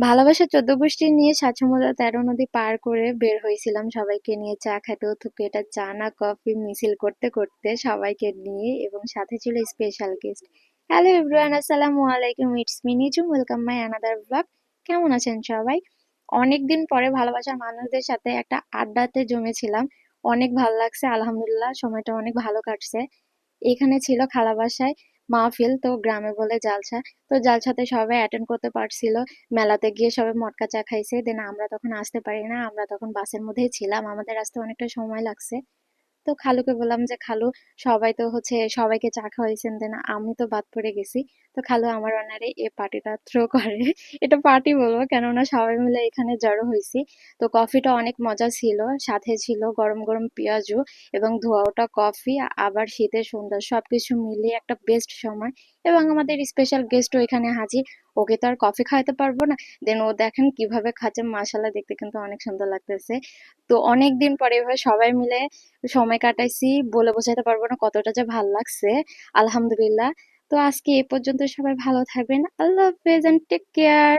ভালোবাসা ১৪ গোষ্ঠী নিয়ে ৭ সমুদ্র ১৩ নদী পার করে বের হইছিলাম সবাইকে নিয়ে চা খাইতে। থুকু এটা চা না কফি মিছিল করতে করতে সবাইকে নিয়ে এবং সাথে ছিল স্পেশাল গেস্ট। হ্যালো এভরিওয়ান, আসসালামু আলাইকুম, it's me Niju, welcome my another blog. কেমন আছেন সবাই? অনেকদিন পরে ভালোবাসার মানুষদের সাথে একটা আড্ডাতে জমেছিলাম। অনেক ভালো লাগছে, আলহামদুলিল্লাহ সময়টা অনেক ভালো কাটছে। এখানে ছিল খালা বাসায় মাহফিল, তো গ্রামে বলে জালসা। তো জালসাতে সবাই অ্যাটেন্ড করতে পারছিল। মেলাতে গিয়ে সবাই মটকা চা খাইছে, দেন আমরা তখন আসতে পারি না, আমরা তখন বাসের মধ্যেই ছিলাম, আমাদের আসতে অনেকটা সময় লাগছে। তো খালুকে বললাম যে খালু, সবাই তো হচ্ছে সবাইকে চা খাওয়াইছেন, দেন আমি তো বাদ পড়ে গেছি। তো খালু আমার অনারে এ পার্টিটা থ্রো করে। এটা পার্টি বলবো, কেননা সবাই মিলে এখানে জড়ো হয়েছি। তো কফিটা অনেক মজা ছিল, সাথে ছিল গরম গরম পেঁয়াজু এবং ধোয়া ওঠা কফি, আবার শীতের সন্ধ্যা, সবকিছু মিলিয়ে একটা বেস্ট সময়। এবং আমাদের স্পেশাল গেস্টও এখানে হাজির। ওকে তো আর কফি খাওয়াতে পারবো না, দেন ও দেখেন কিভাবে খাচ্ছে, মাশাল্লাহ দেখতে কিন্তু অনেক সুন্দর লাগতেছে। তো অনেকদিন পরে এভাবে সবাই মিলে সময় কাটাইছি, বলে বোঝাতে পারবো না কতটা যে ভাল লাগছে। আলহামদুলিল্লাহ। তো আজকে এ পর্যন্ত, সবাই ভালো থাকবেন, আল্লাহ হাফেজ এন্ড টেক কেয়ার।